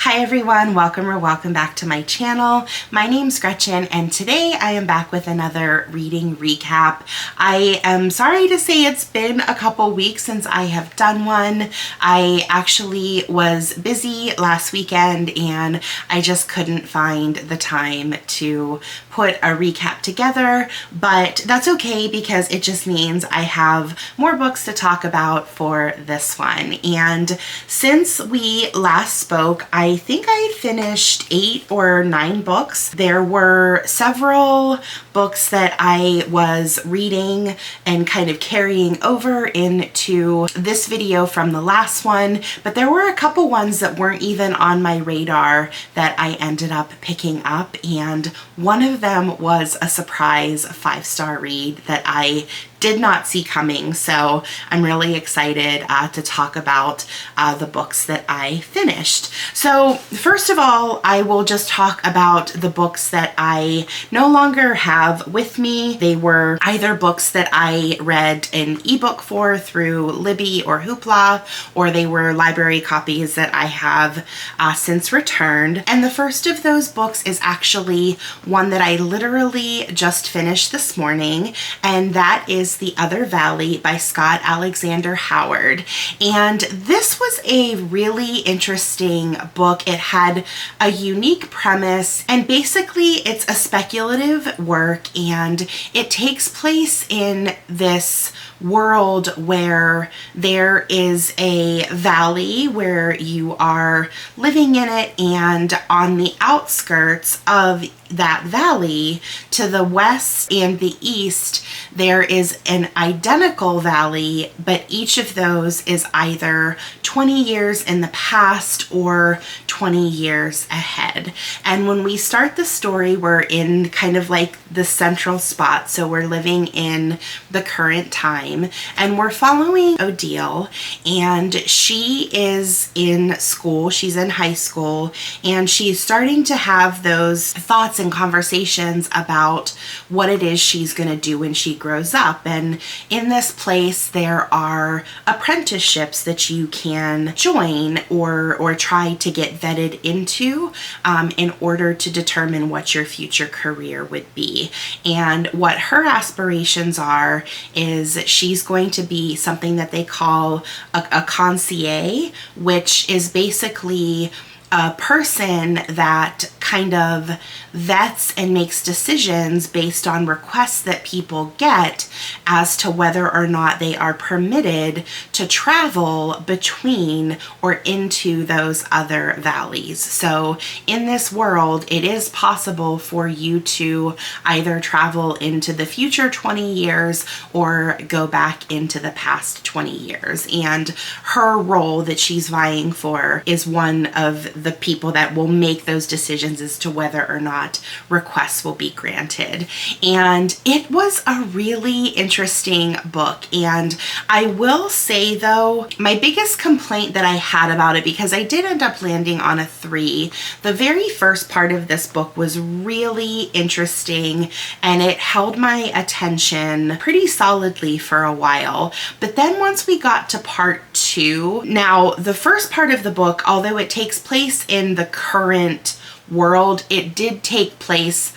Hi everyone, welcome back to my channel. My name's Gretchen and today I am back with another reading recap. I am sorry to say it's been a couple weeks since I have done one. I actually was busy last weekend and I just couldn't find the time to put a recap together, but that's okay because it just means I have more books to talk about for this one. And since we last spoke, I think I finished 8 or 9 books. There were several books that I was reading and kind of carrying over into this video from the last one, but there were a couple ones that weren't even on my radar that I ended up picking up, and one of them was a surprise 5-star read that I did not see coming, so I'm really excited to talk about the books that I finished. So first of all, I will just talk about the books that I no longer have with me. They were either books that I read an ebook for through Libby or Hoopla, or they were library copies that I have since returned. And the first of those books is actually one that I literally just finished this morning, and that is The Other Valley by Scott Alexander Howard. And this was a really interesting book. It had a unique premise, and basically it's a speculative work, and it takes place in this world where there is a valley where you are living in it, and on the outskirts of that valley to the west and the east there is an identical valley, but each of those is either 20 years in the past or 20 years ahead. And when we start the story, we're in kind of like the central spot, so we're living in the current time, and we're following Odile, and she is in school, she's in high school, and she's starting to have those thoughts and conversations about what it is she's going to do when she grows up. And in this place there are apprenticeships that you can join or try to get vetted into in order to determine what your future career would be. And what her aspirations are is she's going to be something that they call a concierge, which is basically a person that kind of vets and makes decisions based on requests that people get as to whether or not they are permitted to travel between or into those other valleys. So in this world, it is possible for you to either travel into the future 20 years or go back into the past 20 years. And her role that she's vying for is one of the people that will make those decisions as to whether or not requests will be granted. And it was a really interesting book. And I will say though, my biggest complaint that I had about it, because I did end up landing on a 3, the very first part of this book was really interesting and it held my attention pretty solidly for a while. But then once we got to part 2, now the first part of the book, although it takes place in the current world, it did take place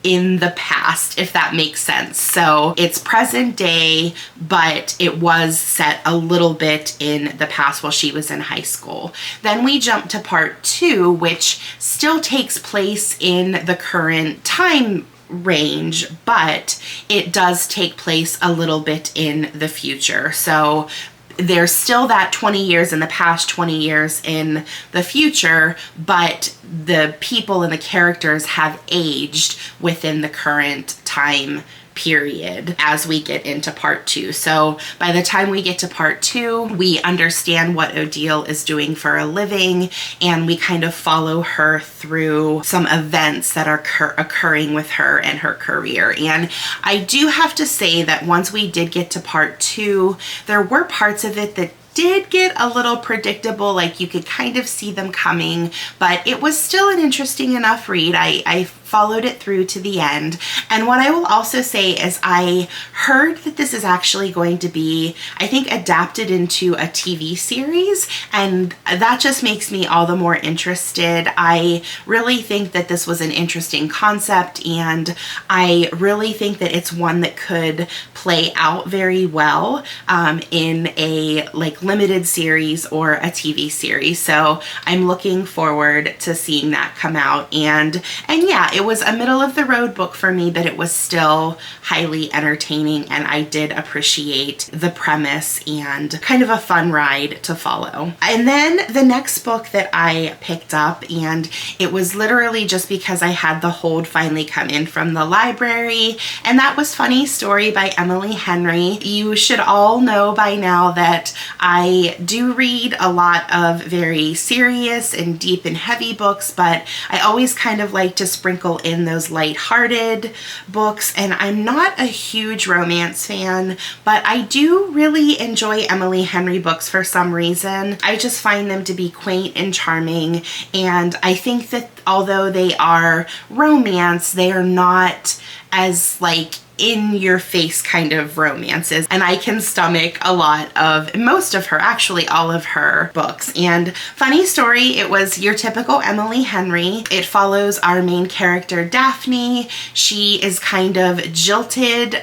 in the past, if that makes sense. So it's present day, but it was set a little bit in the past while she was in high school. Then we jump to part 2, which still takes place in the current time range, but it does take place a little bit in the future. So there's still that 20 years in the past, 20 years in the future, but the people and the characters have aged within the current time period as we get into part 2. So by the time we get to part 2, we understand what Odile is doing for a living, and we kind of follow her through some events that are occurring with her and her career. And I do have to say that once we did get to part 2, there were parts of it that did get a little predictable, like you could kind of see them coming, but it was still an interesting enough read. I followed it through to the end. And what I will also say is I heard that this is actually going to be, I think, adapted into a TV series, and that just makes me all the more interested. I really think that this was an interesting concept, and I really think that it's one that could play out very well in a like limited series or a TV series. So I'm looking forward to seeing that come out. And yeah, it was a middle of the road book for me, but it was still highly entertaining, and I did appreciate the premise and kind of a fun ride to follow. And then the next book that I picked up, and it was literally just because I had the hold finally come in from the library, and that was Funny Story by Emily Henry. You should all know by now that I do read a lot of very serious and deep and heavy books, but I always kind of like to sprinkle in those lighthearted books, and I'm not a huge romance fan, but I do really enjoy Emily Henry books for some reason. I just find them to be quaint and charming, and I think that although they are romance, they are not as like in your face kind of romances, and I can stomach a lot of, most of her, actually all of her books. And Funny Story, it was your typical Emily Henry. It follows our main character Daphne. She is kind of jilted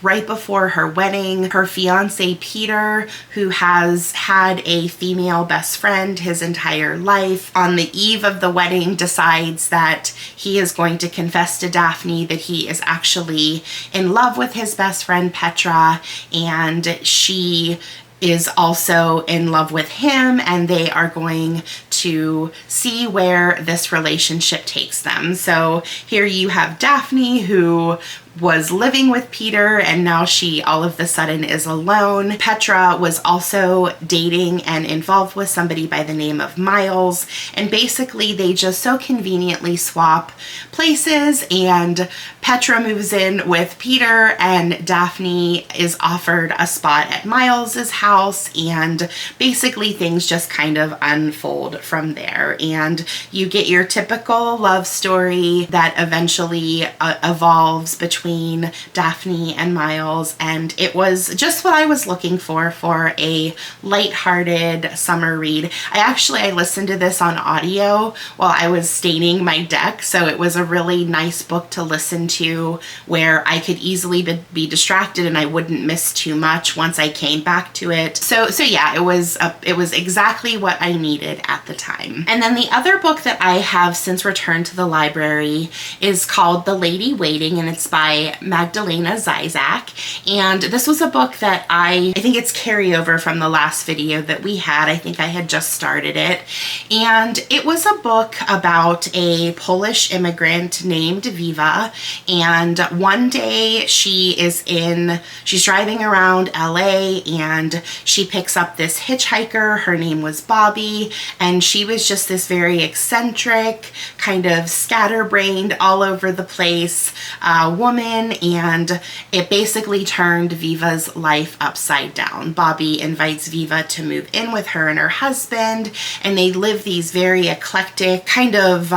right before her wedding. Her fiance Peter, who has had a female best friend his entire life, on the eve of the wedding decides that he is going to confess to Daphne that he is actually in love with his best friend Petra, and she is also in love with him, and they are going to see where this relationship takes them. So here you have Daphne, who was living with Peter, and now she all of a sudden is alone. Petra was also dating and involved with somebody by the name of Miles, and basically they just so conveniently swap places, and Petra moves in with Peter, and Daphne is offered a spot at Miles's house, and basically things just kind of unfold from there. And you get your typical love story that eventually evolves between Daphne and Miles, and it was just what I was looking for a lighthearted summer read. I listened to this on audio while I was staining my deck, so it was a really nice book to listen to where I could easily be distracted and I wouldn't miss too much once I came back to it. So yeah, it was exactly what I needed at the time. And then the other book that I have since returned to the library is called The Lady Waiting, and it's by Magdelena Zyzak. And this was a book that I think it's carryover from the last video that we had. I think I had just started it. And it was a book about a Polish immigrant named Viva. And one day she's driving around LA, and she picks up this hitchhiker. Her name was Bobby, and she was just this very eccentric, kind of scatterbrained, all over the place woman, and it basically turned Viva's life upside down. Bobby invites Viva to move in with her and her husband, and they live these very eclectic, kind of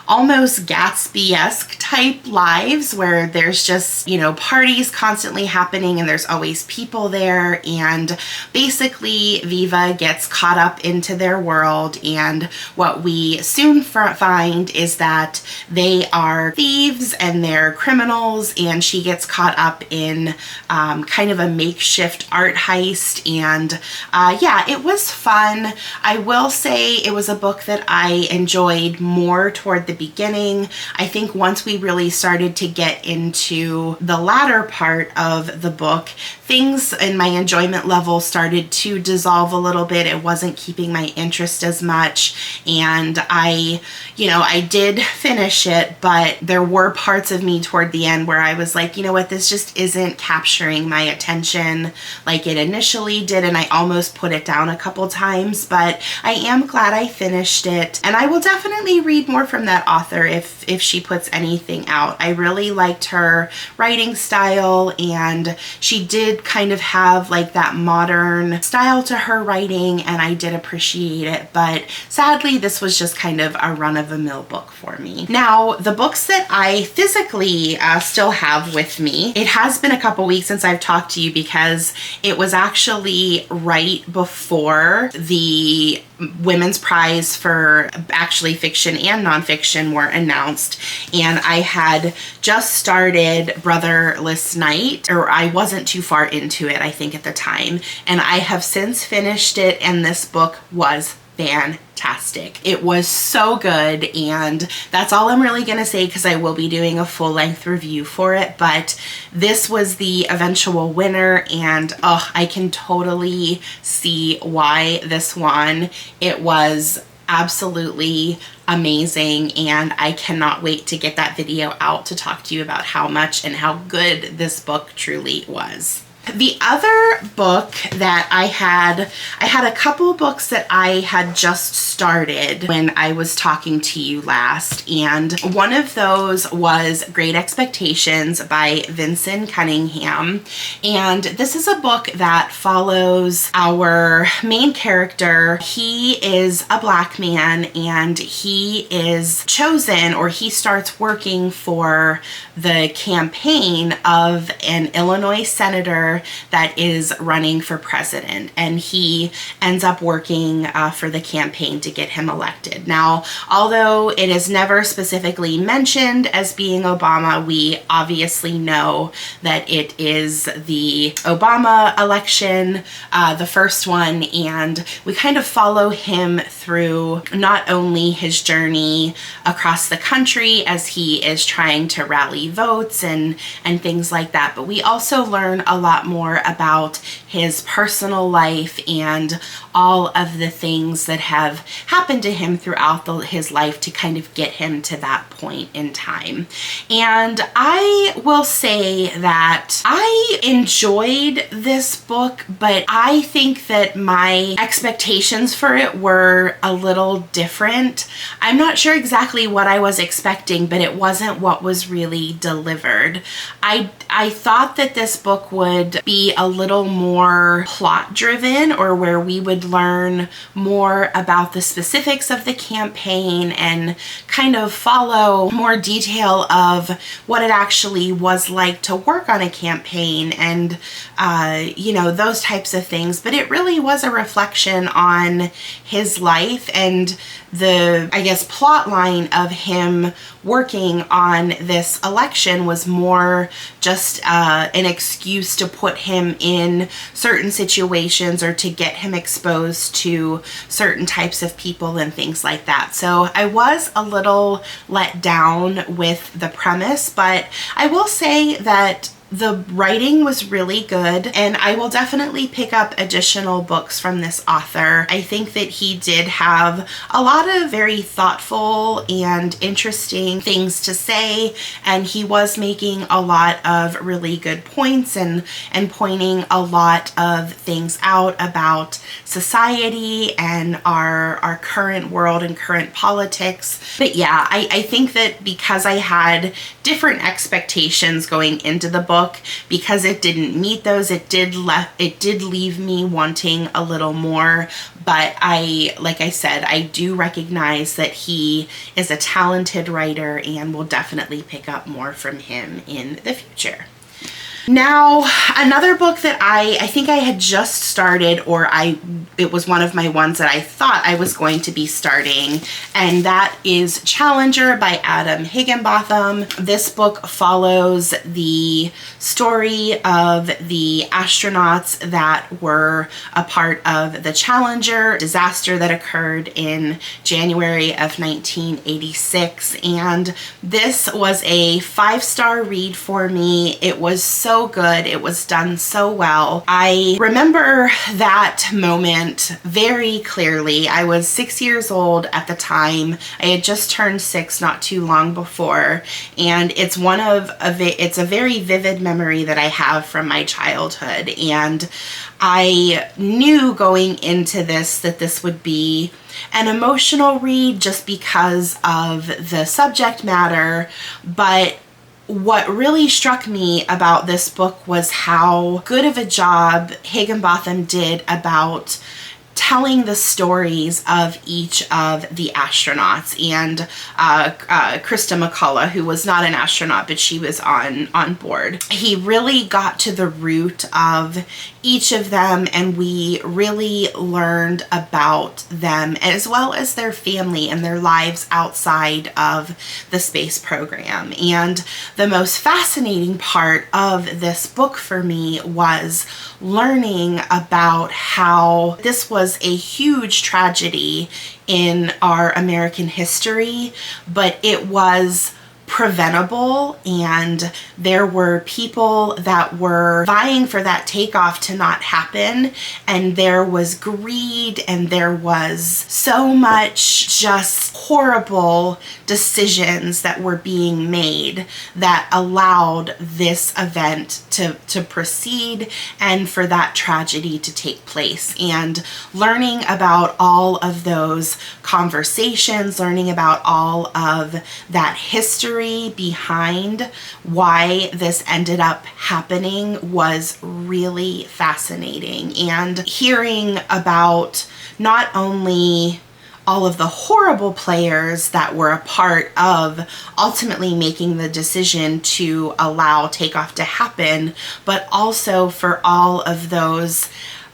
almost Gatsby-esque type lives where there's just, you know, parties constantly happening and there's always people there, and basically Viva gets caught up into their world, and what we soon find is that they are thieves and they're criminals, and she gets caught up in kind of a makeshift art heist. And yeah, it was fun. I will say it was a book that I enjoyed more toward the beginning. I think once we really started to get into the latter part of the book, things in my enjoyment level started to dissolve a little bit. It wasn't keeping my interest as much, and I did finish it, but there were parts of me toward the the end where I was like, you know what, this just isn't capturing my attention like it initially did, and I almost put it down a couple times, but I am glad I finished it, and I will definitely read more from that author if she puts anything out. I really liked her writing style, and she did kind of have like that modern style to her writing, and I did appreciate it, but sadly this was just kind of a run-of-the-mill book for me. Now, the books that I physically still have with me, it has been a couple weeks since I've talked to you because it was actually right before the Women's Prize for actually fiction and nonfiction were announced, and I had just started Brotherless Night, or I wasn't too far into it, I think, at the time, and I have since finished it, and this book was fantastic. It was so good, and that's all I'm really gonna say because I will be doing a full-length review for it, but this was the eventual winner, and I can totally see why this won. It was absolutely amazing, and I cannot wait to get that video out to talk to you about how much and how good this book truly was. The other book that I had a couple books that I had just started when I was talking to you last, and one of those was Great Expectations by Vinson Cunningham, and this is a book that follows our main character. He is a Black man, and he is chosen, or he starts working for the campaign of an Illinois senator that is running for president, and he ends up working for the campaign to get him elected. Now, although it is never specifically mentioned as being Obama, we obviously know that it is the Obama election, the first one, and we kind of follow him through not only his journey across the country as he is trying to rally votes and things like that, but we also learn a lot more about his personal life and all of the things that have happened to him throughout his life to kind of get him to that point in time. And I will say that I enjoyed this book, but I think that my expectations for it were a little different. I'm not sure exactly what I was expecting, but it wasn't what was really delivered. I thought that this book would be a little more plot driven, or where we would learn more about the specifics of the campaign and kind of follow more detail of what it actually was like to work on a campaign and you know, those types of things. But it really was a reflection on his life, and the, I guess, plot line of him working on this election was more just an excuse to put him in certain situations or to get him exposed to certain types of people and things like that. So I was a little let down with the premise, but I will say that the writing was really good, and I will definitely pick up additional books from this author. I think that he did have a lot of very thoughtful and interesting things to say, and he was making a lot of really good points and pointing a lot of things out about society and our current world and current politics. But yeah, I think that because I had different expectations going into the book, because it didn't meet those, it did leave me wanting a little more. But like I said, I do recognize that he is a talented writer, and will definitely pick up more from him in the future. Now, another book that I think I had just started, or it was one of my ones that I thought I was going to be starting, and that is Challenger by Adam Higgenbotham. This book follows the story of the astronauts that were a part of the Challenger disaster that occurred in January of 1986, and this was a 5-star read for me. It was so so good. It was done so well. I remember that moment very clearly. I was 6 years old at the time. I had just turned 6 not too long before, and it's it's a very vivid memory that I have from my childhood. And I knew going into this that this would be an emotional read just because of the subject matter, but what really struck me about this book was how good of a job Higgenbotham did about telling the stories of each of the astronauts. And Krista McCullough, who was not an astronaut, but she was on board. He really got to the root of each of them, and we really learned about them as well as their family and their lives outside of the space program. And the most fascinating part of this book for me was learning about how this was a huge tragedy in our American history, but it was preventable, and there were people that were vying for that takeoff to not happen, and there was greed, and there was so much just horrible decisions that were being made that allowed this event to proceed and for that tragedy to take place. And learning about all of those conversations, learning about all of that history behind why this ended up happening was really fascinating. And hearing about not only all of the horrible players that were a part of ultimately making the decision to allow takeoff to happen, but also for all of those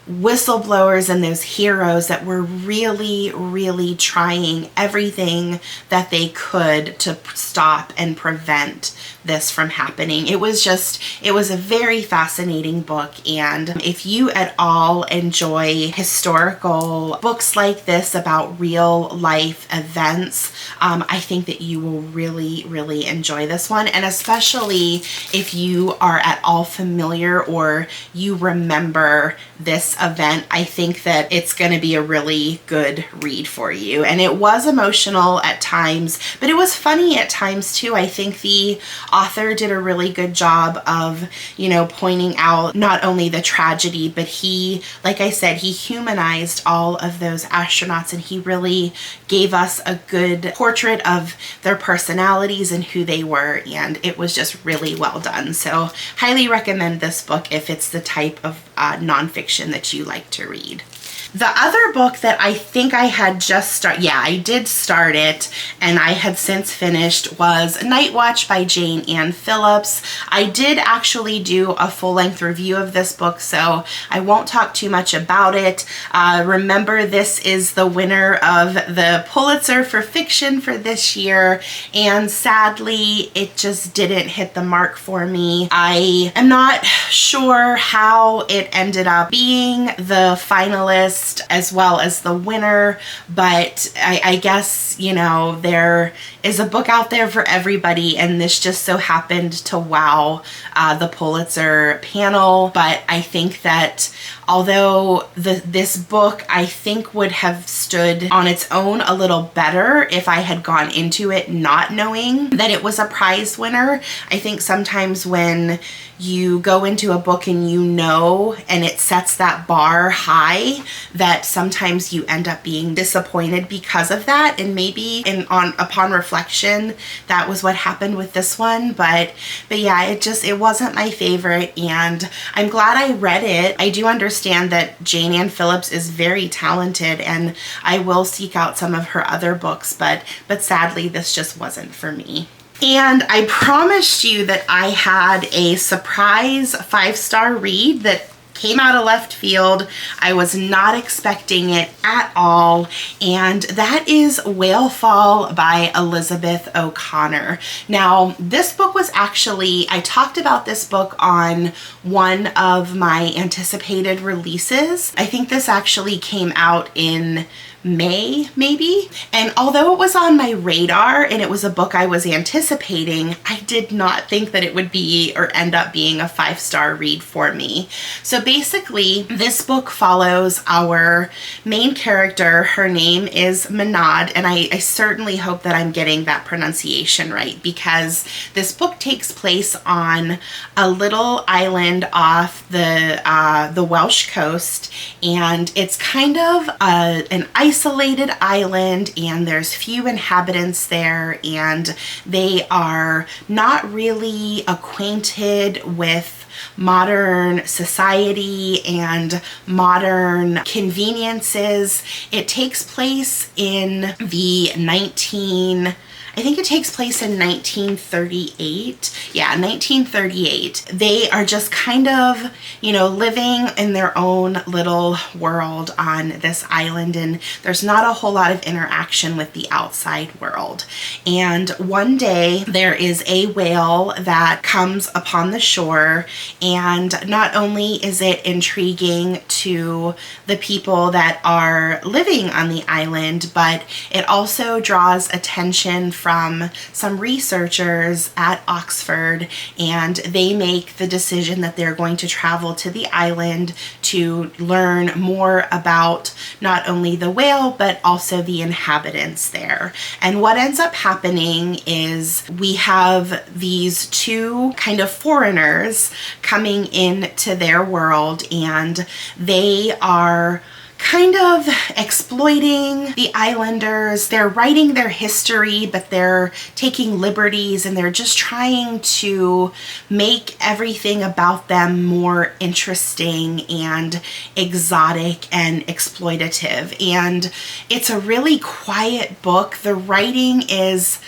whistleblowers and those heroes that were really, really trying everything that they could to stop and prevent this from happening. It was a very fascinating book. And if you at all enjoy historical books like this about real life events, I think that you will really, really enjoy this one. And especially if you are at all familiar or you remember this event, I think that it's going to be a really good read for you. And it was emotional at times, but it was funny at times too. I think the author did a really good job of, pointing out not only the tragedy, but he, like I said, he humanized all of those astronauts, and he really gave us a good portrait of their personalities and who they were, and it was just really well done. So highly recommend this book if it's the type of nonfiction that you like to read. The other book that I think I had just started, I did start it and I had since finished, was Night Watch by Jane Ann Phillips. I did actually do a full-length review of this book, so I won't talk too much about it. Remember, this is the winner of the Pulitzer for fiction for this year, and sadly, it just didn't hit the mark for me. I am not sure how it ended up being the finalist as well as the winner, but I guess, there is a book out there for everybody, and this just so happened to wow the Pulitzer panel. But I think that although this book, I think, would have stood on its own a little better if I had gone into it not knowing that it was a prize winner. I think sometimes when you go into a book and and it sets that bar high, that sometimes you end up being disappointed because of that. And maybe upon reflection, that was what happened with this one. But yeah, it wasn't my favorite, and I'm glad I read it. I do understand that Jane Ann Phillips is very talented, and I will seek out some of her other books, but sadly, this just wasn't for me. And I promised you that I had a surprise 5-star read that came out of left field. I was not expecting it at all, and that is Whalefall by Elizabeth O'Connor. Now, this book was actually, I talked about this book on one of my anticipated releases. I think this actually came out in May, maybe. And although it was on my radar and it was a book I was anticipating, I did not think that it would be or end up being a 5-star read for me. So basically, this book follows our main character. Her name is Manad, and I certainly hope that I'm getting that pronunciation right, because this book takes place on a little island off the Welsh coast, and it's kind of an isolated island, and there's few inhabitants there, and they are not really acquainted with modern society and modern conveniences. It takes place in the I think it takes place in 1938. Yeah, 1938. They are just kind of, living in their own little world on this island, and there's not a whole lot of interaction with the outside world. And one day there is a whale that comes upon the shore, and not only is it intriguing to the people that are living on the island, but it also draws attention from some researchers at Oxford, and they make the decision that they're going to travel to the island to learn more about not only the whale but also the inhabitants there. And what ends up happening is we have these two kind of foreigners coming into their world, and they are kind of exploiting the islanders. They're writing their history, but they're taking liberties, and they're just trying to make everything about them more interesting and exotic and exploitative. And it's a really quiet book. The writing is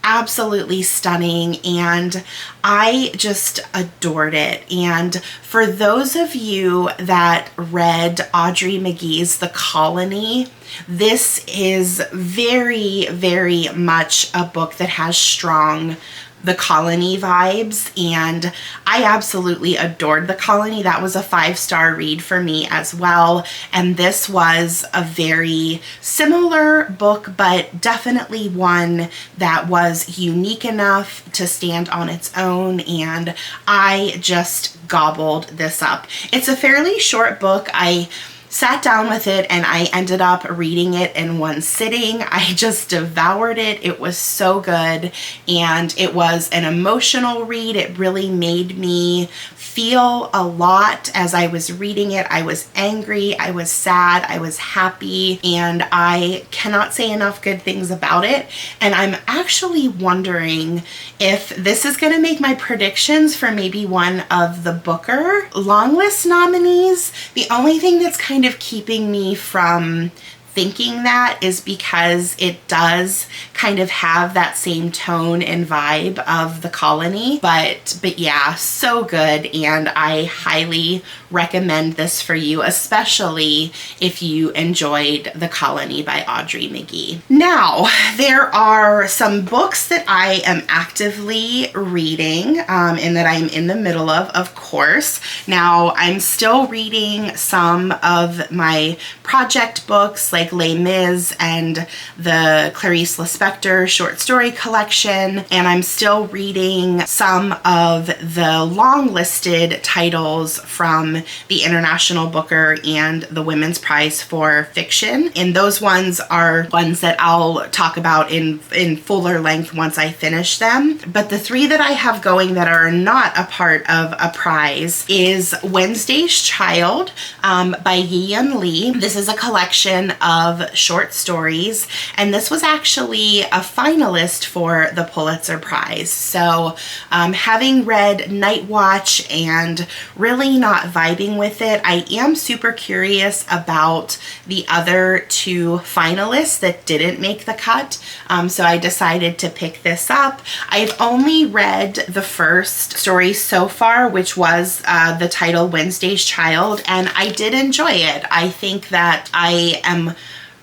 absolutely stunning, and I just adored it. And for those of you that read Audrey McGee's The Colony, this is very, very much a book that has strong The Colony vibes, and I absolutely adored The Colony. That was a 5-star read for me as well, and this was a very similar book, but definitely one that was unique enough to stand on its own, and I just gobbled this up. It's a fairly short book. I sat down with it and I ended up reading it in one sitting. I just devoured it. It was so good, and it was an emotional read. It really made me feel a lot as I was reading it. I was angry, I was sad, I was happy, and I cannot say enough good things about it. And I'm actually wondering if this is going to make my predictions for maybe one of the Booker longlist nominees. The only thing that's kind of keeping me from thinking that is because it does kind of have that same tone and vibe of The Colony, but yeah, so good, and I highly recommend this for you, especially if you enjoyed The Colony by Audrey McGee. Now, there are some books that I am actively reading and that I'm in the middle of course. Now, I'm still reading some of my project books like Les Mis and the Clarice Lispector short story collection, and I'm still reading some of the long listed titles from the International Booker and the Women's Prize for Fiction, and those ones are ones that I'll talk about in fuller length once I finish them. But the three that I have going that are not a part of a prize is Wednesday's Child by Yiyun Lee. This is a collection of short stories, and this was actually a finalist for the Pulitzer Prize. So having read Night Watch and really not vibing with it, I am super curious about the other two finalists that didn't make the cut. So I decided to pick this up. I've only read the first story so far, which was the title Wednesday's Child, and I did enjoy it. I think that I am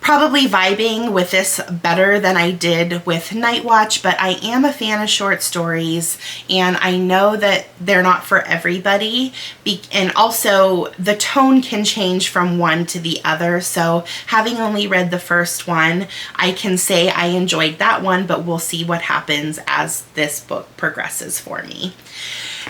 probably vibing with this better than I did with Night Watch, but I am a fan of short stories, and I know that they're not for everybody, and also the tone can change from one to the other. So having only read the first one, I can say I enjoyed that one, but we'll see what happens as this book progresses for me.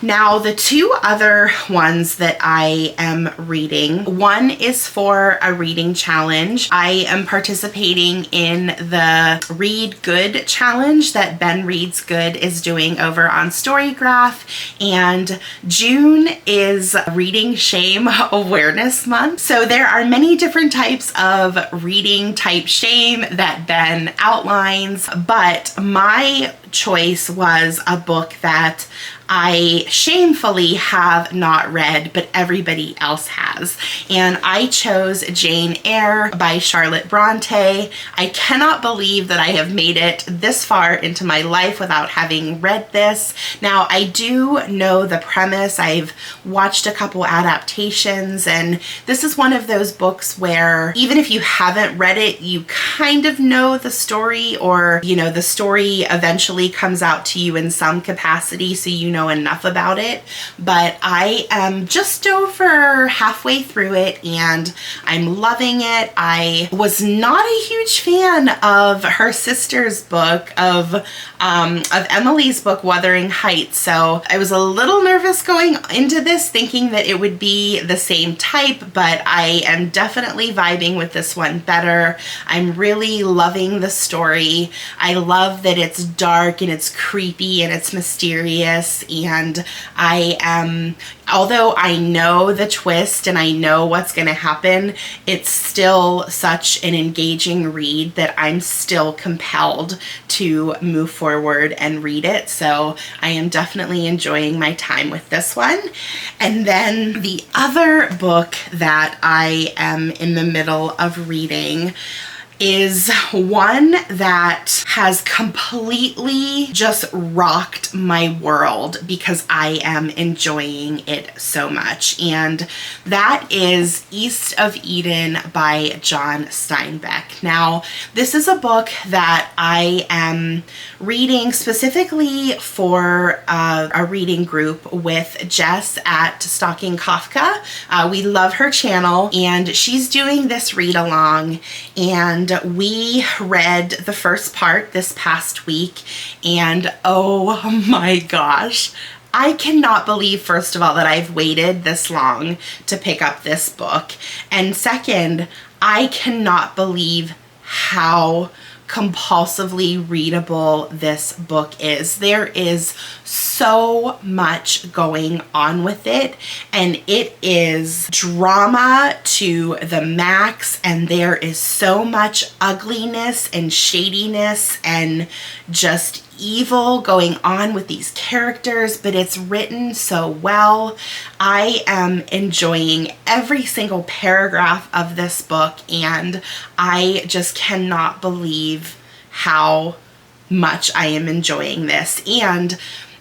Now, the two other ones that I am reading, one is for a reading challenge. I am participating in the Read Good challenge that Ben Reads Good is doing over on Storygraph, and June is Reading Shame Awareness Month. So there are many different types of reading type shame that Ben outlines, but my choice was a book that I shamefully have not read, but everybody else has. And I chose Jane Eyre by Charlotte Brontë. I cannot believe that I have made it this far into my life without having read this. Now, I do know the premise. I've watched a couple adaptations, and this is one of those books where even if you haven't read it, you kind of know the story, or, you know, the story eventually comes out to you in some capacity, so you know enough about it. But I am just over halfway through it and I'm loving it. I was not a huge fan of her sister's book, of Emily's book, Wuthering Heights, so I was a little nervous going into this thinking that it would be the same type, but I am definitely vibing with this one better. I'm really loving the story. I love that it's dark and it's creepy and it's mysterious, and I am, although I know the twist and I know what's going to happen, it's still such an engaging read that I'm still compelled to move forward and read it. So I am definitely enjoying my time with this one. And then the other book that I am in the middle of reading is one that has completely just rocked my world because I am enjoying it so much, and that is East of Eden by John Steinbeck. Now, this is a book that I am reading specifically for a reading group with Jess at Stalking Kafka. We love her channel, and she's doing this read along, and we read the first part this past week, and oh my gosh, I cannot believe, first of all, that I've waited this long to pick up this book, and second, I cannot believe how compulsively readable this book is. There is so much going on with it, and it is drama to the max, and there is so much ugliness and shadiness and just evil going on with these characters, but it's written so well. I am enjoying every single paragraph of this book, and I just cannot believe how much I am enjoying this. And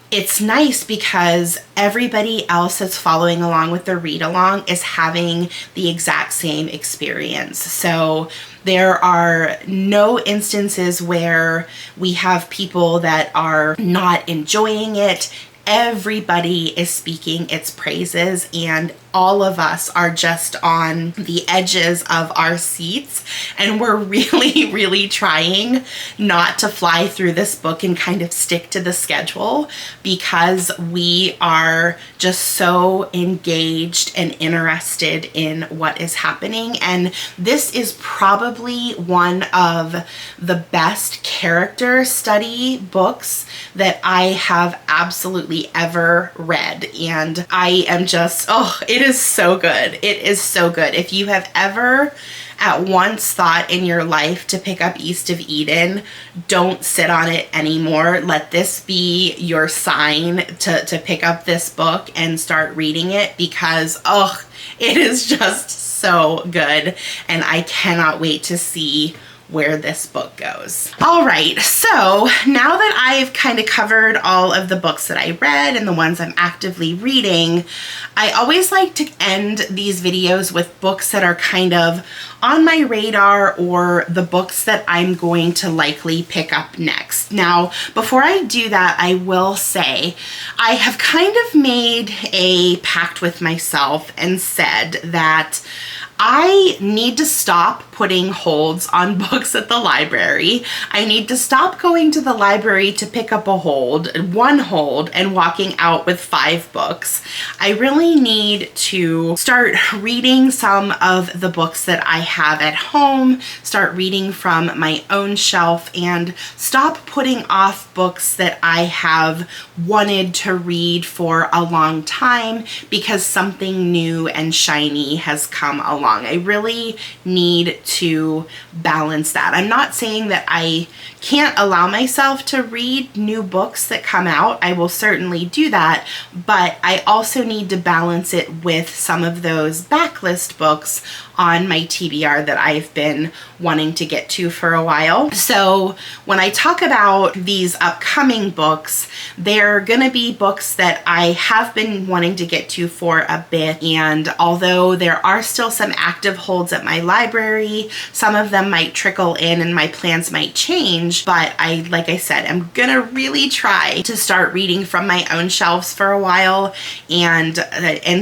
it's nice because everybody else that's following along with the read along is having the exact same experience. So there are no instances where we have people that are not enjoying it. Everybody is speaking its praises, and all of us are just on the edges of our seats, and we're really trying not to fly through this book and kind of stick to the schedule because we are just so engaged and interested in what is happening. And this is probably one of the best character study books that I have absolutely ever read, and I am just, oh, it is so good. It is so good. If you have ever at once thought in your life to pick up East of Eden, don't sit on it anymore. Let this be your sign to pick up this book and start reading it, because it is just so good, and I cannot wait to see where this book goes. All right, so now that I've kind of covered all of the books that I read and the ones I'm actively reading, I always like to end these videos with books that are kind of on my radar or the books that I'm going to likely pick up next. Now, before I do that, I will say I have kind of made a pact with myself and said that I need to stop putting holds on books at the library. I need to stop going to the library to pick up one hold, and walking out with 5 books. I really need to start reading some of the books that I have at home, start reading from my own shelf, and stop putting off books that I have wanted to read for a long time because something new and shiny has come along. I really need to balance that. I'm not saying that I can't allow myself to read new books that come out. I will certainly do that, but I also need to balance it with some of those backlist books on my TBR that I've been wanting to get to for a while. So when I talk about these upcoming books, they're gonna be books that I have been wanting to get to for a bit, and although there are still some active holds at my library, some of them might trickle in and my plans might change, but like I said, I'm gonna really try to start reading from my own shelves for a while and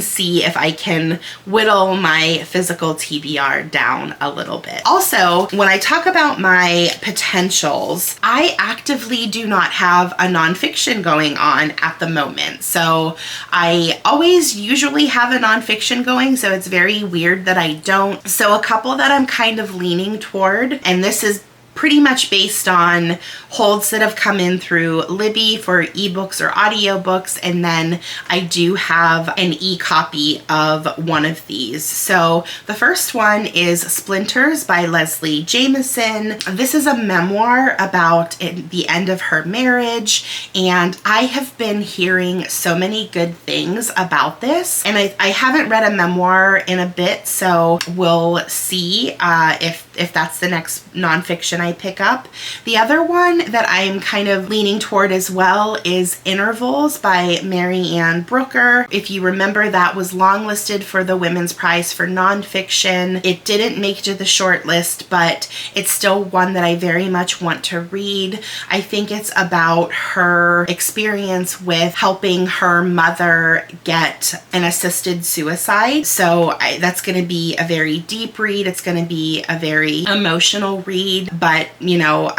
see if I can whittle my physical TBR down a little bit. Also, when I talk about my potentials, I actively do not have a nonfiction going on at the moment. So I always usually have a nonfiction going, so it's very weird that I don't. So a couple that I'm kind of leaning toward, and this is pretty much based on holds that have come in through Libby for ebooks or audiobooks, and then I do have an e-copy of one of these. So the first one is Splinters by Leslie Jamison. This is a memoir about the end of her marriage, and I have been hearing so many good things about this, and I haven't read a memoir in a bit, so we'll see if that's the next nonfiction I pick up. The other one that I'm kind of leaning toward as well is Intervals by Marianne Brooker. If you remember, that was longlisted for the Women's Prize for Nonfiction. It didn't make it to the short list, but it's still one that I very much want to read. I think it's about her experience with helping her mother get an assisted suicide. So that's going to be a very deep read. It's going to be a very emotional read, but you know,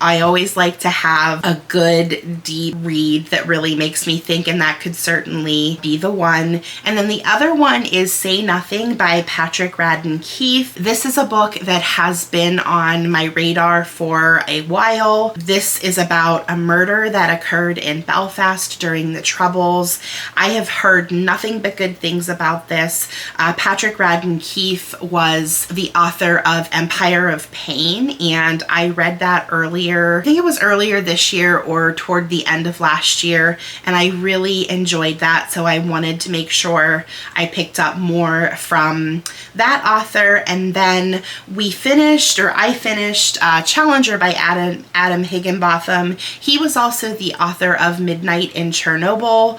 I always like to have a good deep read that really makes me think, and that could certainly be the one. And then the other one is Say Nothing by Patrick Radden Keefe. This is a book that has been on my radar for a while. This is about a murder that occurred in Belfast during the Troubles. I have heard nothing but good things about this. Patrick Radden Keefe was the author of Empire of Pain, and I read that earlier. I think it was earlier this year or toward the end of last year, and I really enjoyed that, so I wanted to make sure I picked up more from that author. And then I finished Challenger by Adam Higgenbotham. He was also the author of Midnight in Chernobyl,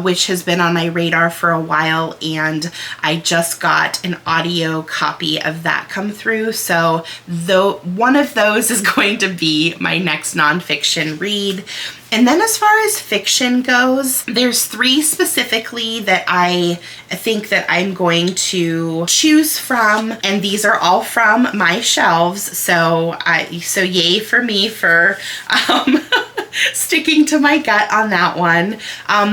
which has been on my radar for a while, and I just got an audio copy of that come through, so one of those is going to be my next nonfiction read. And then as far as fiction goes, there's 3 specifically that I think that I'm going to choose from, and these are all from my shelves, so yay for me for sticking to my gut on that one.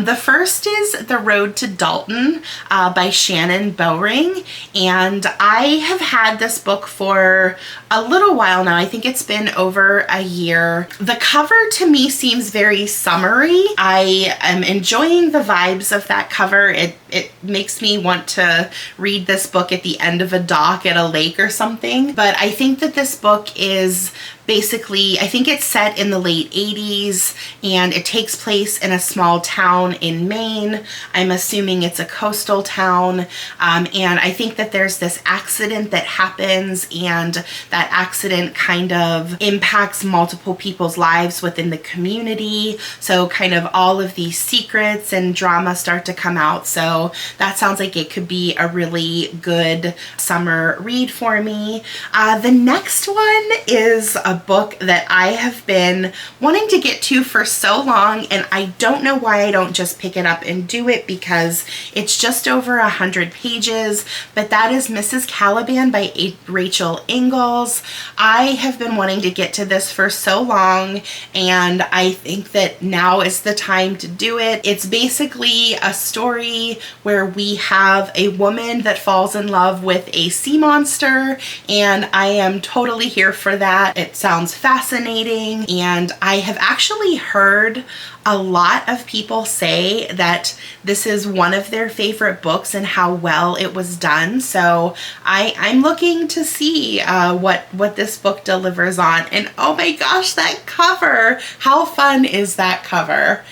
The first is The Road to Dalton by Shannon Bowring, and I have had this book for a little while now. I think it's been over a year. The cover to me seems very summery. I am enjoying the vibes of that cover. It it makes me want to read this book at the end of a dock at a lake or something. But I think that this book is basically, I think it's set in the late 80s and it takes place in a small town in Maine. I'm assuming it's a coastal town. And I think that there's this accident that happens, and that accident kind of impacts multiple people's lives within the community. So kind of all of these secrets and drama start to come out. So that sounds like it could be a really good summer read for me. The next one is a book that I have been wanting to get to for so long, and I don't know why I don't just pick it up and do it, because it's just over 100 pages, but that is Mrs. Caliban by Rachel Ingalls. I have been wanting to get to this for so long, and I think that now is the time to do it. It's basically a story where we have a woman that falls in love with a sea monster, and I am totally here for that. It sounds fascinating, and I have actually heard a lot of people say that this is one of their favorite books and how well it was done. So I'm looking to see what this book delivers on. And oh my gosh, that cover! How fun is that cover?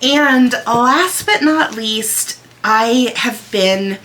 And last but not least, I have been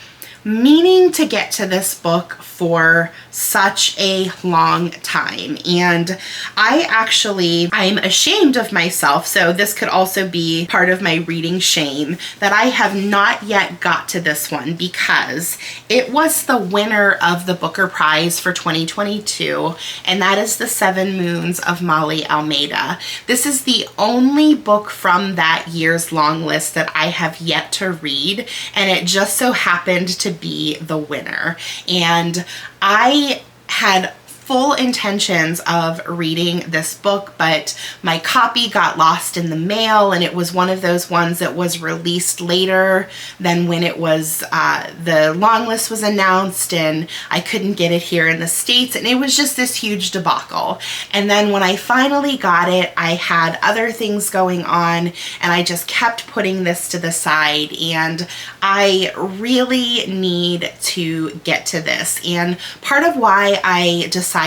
meaning to get to this book for such a long time, and I'm ashamed of myself, so this could also be part of my reading shame, that I have not yet got to this one, because it was the winner of the Booker Prize for 2022, and that is The Seven Moons of Maali Almeida. This is the only book from that year's long list that I have yet to read, and it just so happened to be the winner. And I had full intentions of reading this book, but my copy got lost in the mail, and it was one of those ones that was released later than when it was the long list was announced, and I couldn't get it here in the States, and it was just this huge debacle. And then when I finally got it, I had other things going on, and I just kept putting this to the side, and I really need to get to this. And part of why I decided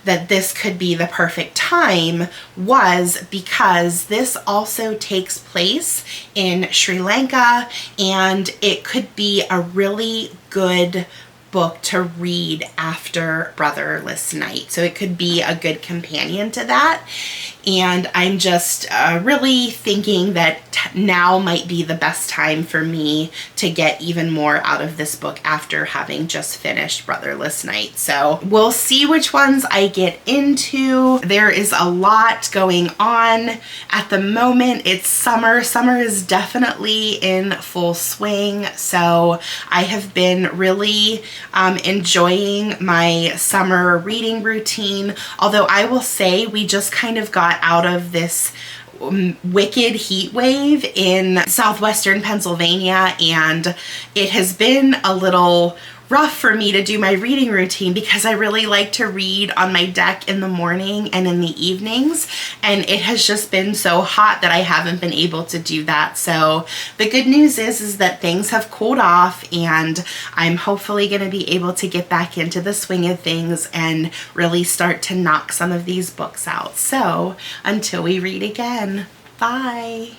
that this could be the perfect time was because this also takes place in Sri Lanka, and it could be a really good book to read after Brotherless night. So it could be a good companion to that. And I'm just really thinking that now might be the best time for me to get even more out of this book after having just finished Brotherless night. So we'll see which ones I get into. There is a lot going on at the moment. It's summer. Summer is definitely in full swing. So I have been really enjoying my summer reading routine. Although I will say we just kind of got out of this wicked heat wave in southwestern Pennsylvania, and it has been a little rough for me to do my reading routine because I really like to read on my deck in the morning and in the evenings, and it has just been so hot that I haven't been able to do that. So the good news is that things have cooled off, and I'm hopefully going to be able to get back into the swing of things and really start to knock some of these books out. So until we read again, bye.